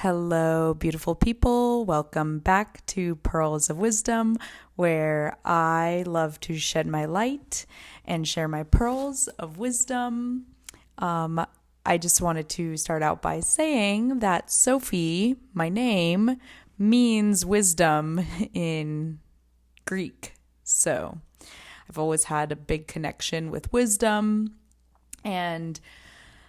Hello, beautiful people. Welcome back to Pearls of Wisdom, where I love to shed my light and share my pearls of wisdom. I just wanted to start out by saying that Sophie, my name, means wisdom in Greek. So I've always had a big connection with wisdom, and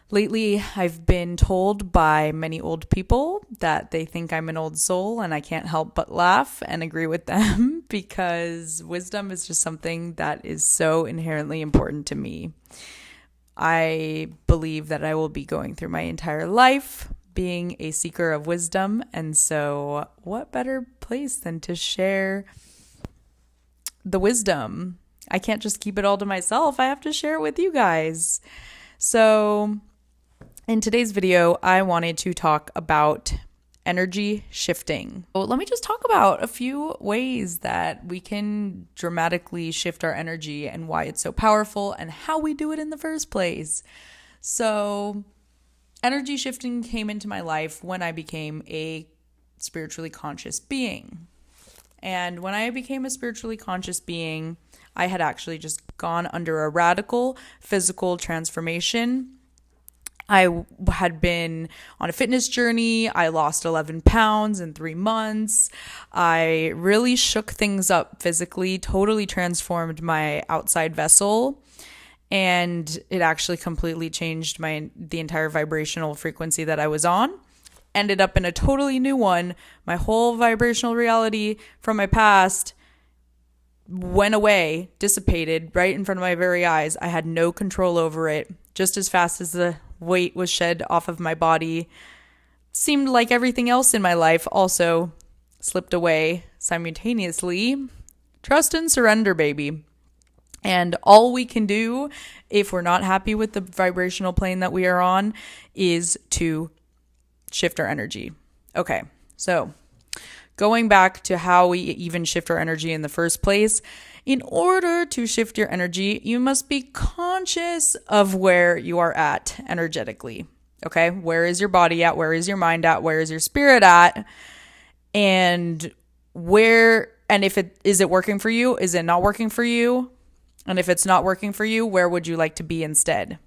lately, I've been told by many old people that they think I'm an old soul, and I can't help but laugh and agree with them because wisdom is just something that is so inherently important to me. I believe that I will be going through my entire life being a seeker of wisdom, and so what better place than to share the wisdom? I can't just keep it all to myself. I have to share it with you guys. So in today's video, I wanted to talk about energy shifting. So let me just talk about a few ways that we can dramatically shift our energy and why it's so powerful and how we do it in the first place. So energy shifting came into my life when I became a spiritually conscious being. And when I became a spiritually conscious being, I had actually just gone under a radical physical transformation. I had been on a fitness journey. I lost 11 pounds in 3 months. I really shook things up physically, totally transformed my outside vessel, and it actually completely changed the entire vibrational frequency that I was on. Ended up in a totally new one. My whole vibrational reality from my past went away, dissipated right in front of my very eyes. I had no control over it. Just as fast as the weight was shed off of my body, seemed like everything else in my life also slipped away simultaneously. Trust and surrender, baby. And all we can do if we're not happy with the vibrational plane that we are on is to shift our energy. Okay, so going back to how we even shift our energy in the first place. In order to shift your energy, you must be conscious of where you are at energetically. Okay? Where is your body at? Where is your mind at? Where is your spirit at? And if is it working for you? Is it not working for you? And if it's not working for you, where would you like to be instead?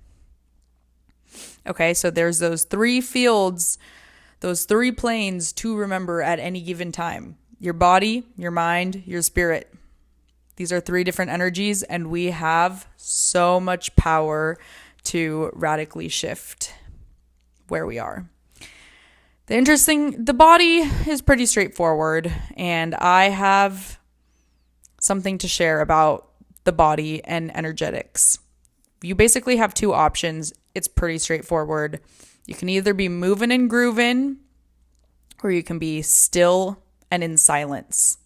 Okay, so there's those 3 fields, those 3 planes to remember at any given time. Your body, your mind, your spirit. These are 3 different energies, and we have so much power to radically shift where we are. The body is pretty straightforward, and I have something to share about the body and energetics. You basically have 2 options. It's pretty straightforward. You can either be moving and grooving, or you can be still and in silence.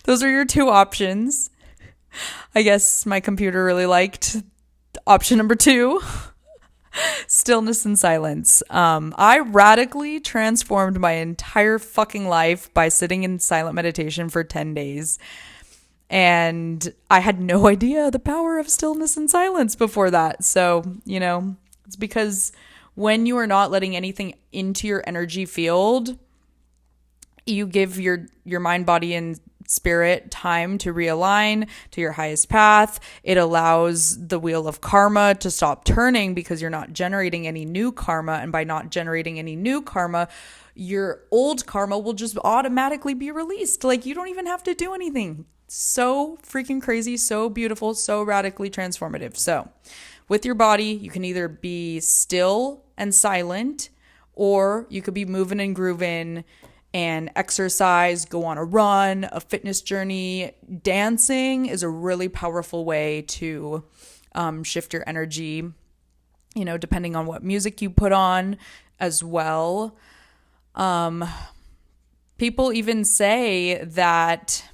Those are your 2 options. I guess my computer really liked option number 2, stillness and silence. I radically transformed my entire fucking life by sitting in silent meditation for 10 days. And I had no idea the power of stillness and silence before that. So, it's because when you are not letting anything into your energy field, you give your mind, body, and spirit time to realign to your highest path. It allows the wheel of karma to stop turning because you're not generating any new karma. And by not generating any new karma, your old karma will just automatically be released. Like, you don't even have to do anything. So freaking crazy, so beautiful, so radically transformative. So with your body, you can either be still and silent, or you could be moving and grooving and exercise, go on a run, a fitness journey. Dancing is a really powerful way to shift your energy, depending on what music you put on as well. People even say that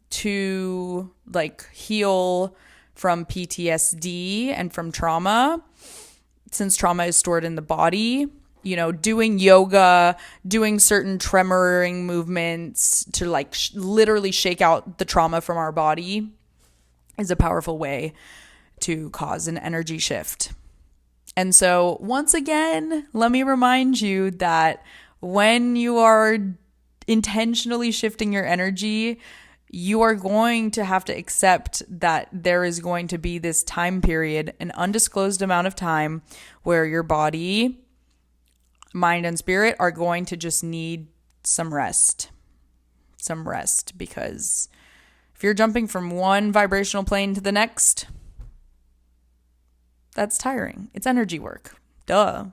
to heal from PTSD and from trauma, since trauma is stored in the body, doing yoga, doing certain tremoring movements to literally shake out the trauma from our body is a powerful way to cause an energy shift. And so once again, let me remind you that when you are intentionally shifting your energy, you are going to have to accept that there is going to be this time period, an undisclosed amount of time, where your body, mind, and spirit are going to just need some rest. Some rest, because if you're jumping from one vibrational plane to the next, that's tiring. It's energy work. Duh.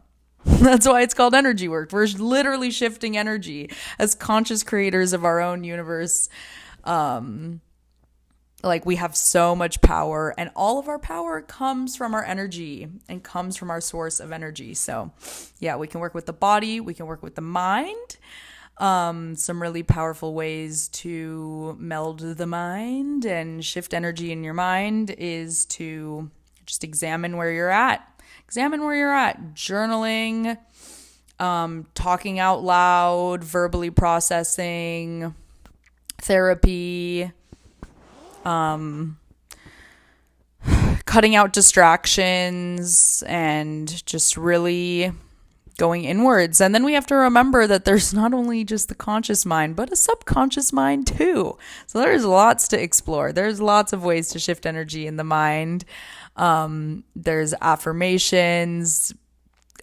That's why it's called energy work. We're literally shifting energy as conscious creators of our own universe. Like, we have so much power, and all of our power comes from our energy and comes from our source of energy. So yeah, we can work with the body, we can work with the mind. Some really powerful ways to meld the mind and shift energy in your mind is to just examine where you're at. Examine where you're at. Journaling, talking out loud, verbally processing, therapy, cutting out distractions, and just really going inwards. And then we have to remember that there's not only just the conscious mind, but a subconscious mind too. So there's lots to explore. There's lots of ways to shift energy in the mind. There's affirmations.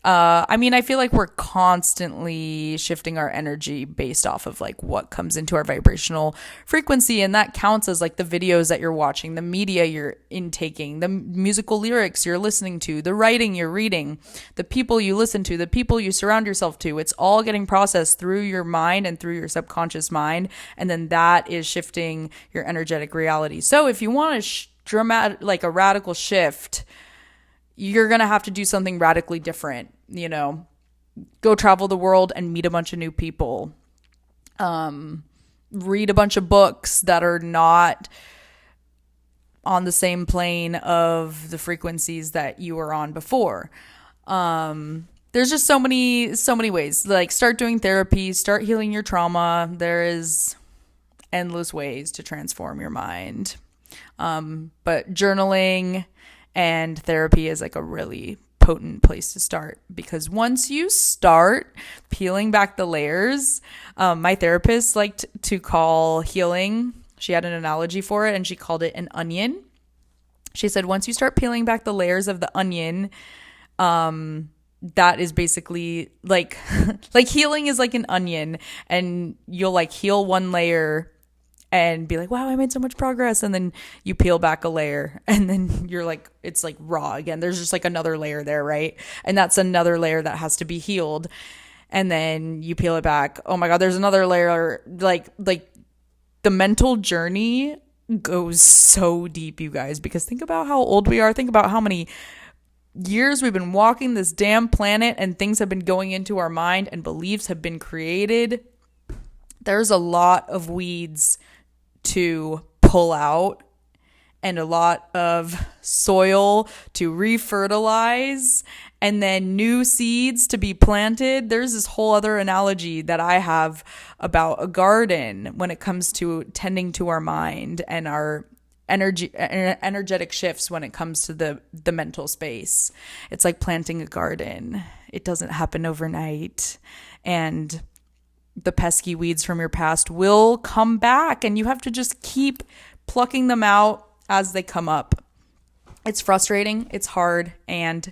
I feel like we're constantly shifting our energy based off of like what comes into our vibrational frequency. And that counts as like the videos that you're watching, the media you're intaking, the musical lyrics you're listening to, the writing you're reading, the people you listen to, the people you surround yourself to. It's all getting processed through your mind and through your subconscious mind. And then that is shifting your energetic reality. So if you want a radical shift, you're going to have to do something radically different, go travel the world and meet a bunch of new people. Read a bunch of books that are not on the same plane of the frequencies that you were on before. There's just so many ways. Like, start doing therapy, start healing your trauma. There is endless ways to transform your mind. But journaling and therapy is like a really potent place to start, because once you start peeling back the layers, my therapist liked to call healing, she had an analogy for it, and she called it an onion. She said, once you start peeling back the layers of the onion, that is basically like healing is like an onion, and you'll like heal one layer and be like, wow, I made so much progress. And then you peel back a layer and then you're like, it's like raw again. There's just like another layer there, right? And that's another layer that has to be healed. And then you peel it back. Oh my God, there's another layer. Like the mental journey goes so deep, you guys, because think about how old we are. Think about how many years we've been walking this damn planet, and things have been going into our mind and beliefs have been created. There's a lot of weeds to pull out and a lot of soil to refertilize, and then new seeds to be planted. There's this whole other analogy that I have about a garden when it comes to tending to our mind and our energetic shifts when it comes to the mental space. It's like planting a garden. It doesn't happen overnight, and the pesky weeds from your past will come back, and you have to just keep plucking them out as they come up. It's frustrating, it's hard, and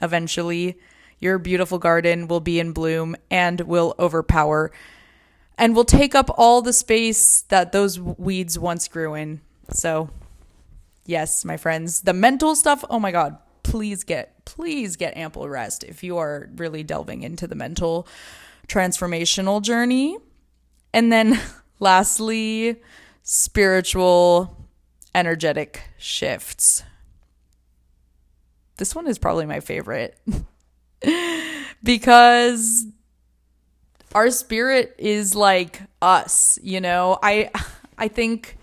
eventually your beautiful garden will be in bloom and will overpower and will take up all the space that those weeds once grew in. So yes, my friends, the mental stuff, oh my God, please get ample rest if you are really delving into the mental transformational journey. And then lastly, spiritual energetic shifts. This one is probably my favorite because our spirit is like us, I think,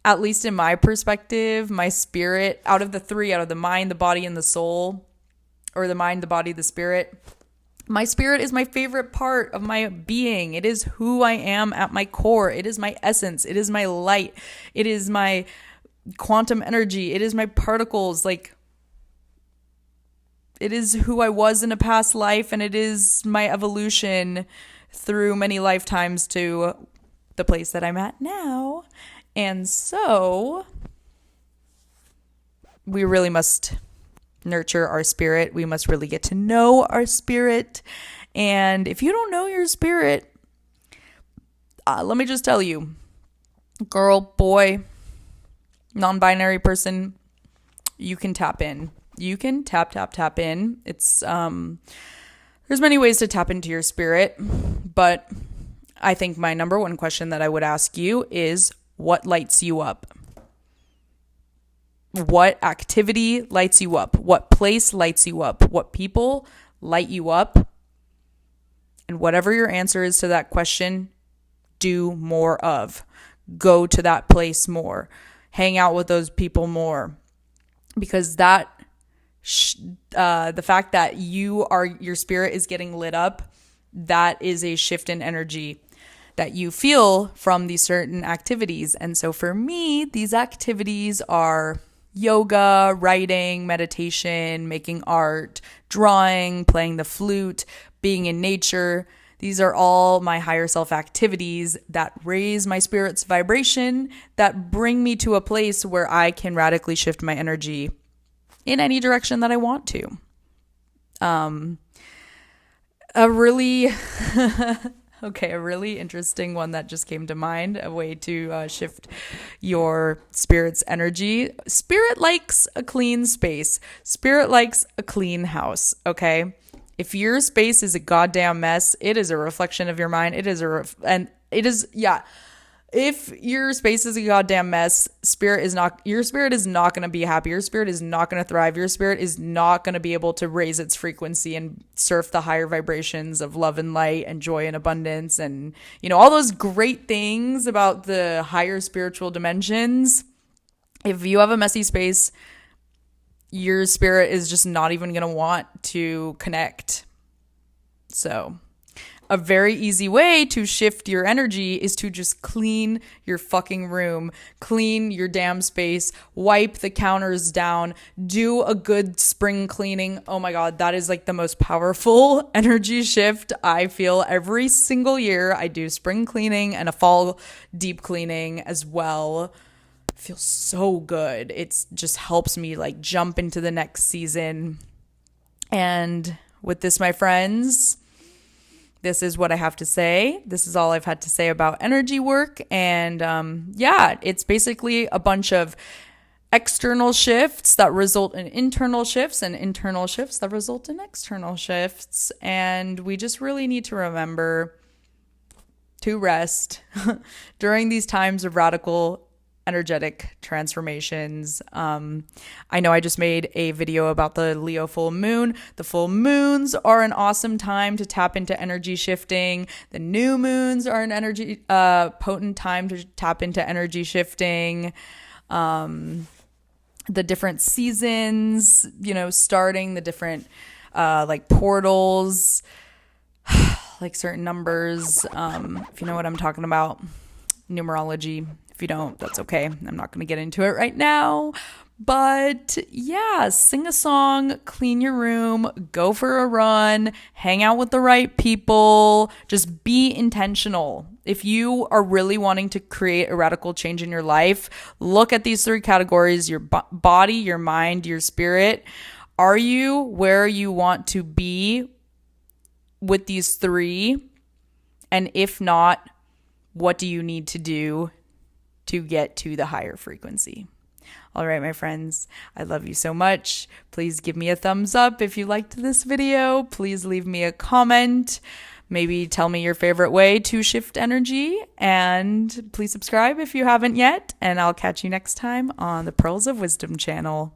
at least in my perspective, my spirit, out of the mind, the body, and the soul, or the mind, the body, the spirit, my spirit is my favorite part of my being. It is who I am at my core. It is my essence. It is my light. It is my quantum energy. It is my particles. Like, it is who I was in a past life, and it is my evolution through many lifetimes to the place that I'm at now. And so we really must nurture our spirit. We must really get to know our spirit. And if you don't know your spirit, let me just tell you, girl, boy, non-binary person, you can tap in. You can tap in. It's there's many ways to tap into your spirit, but I think my number one question that I would ask you is, what lights you up? What activity lights you up? What place lights you up? What people light you up? And whatever your answer is to that question, do more of. Go to that place more. Hang out with those people more. Because that the fact that your spirit is getting lit up, that is a shift in energy that you feel from these certain activities. And so for me, these activities are yoga, writing, meditation, making art, drawing, playing the flute, being in nature. These are all my higher self activities that raise my spirit's vibration, that bring me to a place where I can radically shift my energy in any direction that I want to. A really interesting one that just came to mind, a way to shift your spirit's energy. Spirit likes a clean space. Spirit likes a clean house, okay? If your space is a goddamn mess, it is a reflection of your mind. If your space is a goddamn mess, your spirit is not going to be happy. Your spirit is not going to thrive. Your spirit is not going to be able to raise its frequency and surf the higher vibrations of love and light and joy and abundance and, all those great things about the higher spiritual dimensions. If you have a messy space, your spirit is just not even going to want to connect. So a very easy way to shift your energy is to just clean your fucking room, clean your damn space, wipe the counters down, do a good spring cleaning. Oh my God, that is like the most powerful energy shift I feel every single year. I do spring cleaning and a fall deep cleaning as well. It feels so good. It just helps me like jump into the next season. And with this, my friends, this is what I have to say. This is all I've had to say about energy work. And it's basically a bunch of external shifts that result in internal shifts and internal shifts that result in external shifts. And we just really need to remember to rest during these times of radical energetic transformations. I know I just made a video about the Leo full moon. The full moons are an awesome time to tap into energy shifting. The new moons are an potent time to tap into energy shifting. The different seasons, starting the different like portals, like certain numbers. If you know what I'm talking about, numerology. If you don't, that's okay. I'm not going to get into it right now. But yeah, sing a song, clean your room, go for a run, hang out with the right people, just be intentional. If you are really wanting to create a radical change in your life, look at these three categories: your body, your mind, your spirit. Are you where you want to be with these three? And if not, what do you need to do to get to the higher frequency? All right, my friends, I love you so much. Please give me a thumbs up if you liked this video. Please leave me a comment. Maybe tell me your favorite way to shift energy. And please subscribe if you haven't yet. And I'll catch you next time on the Pearls of Wisdom channel.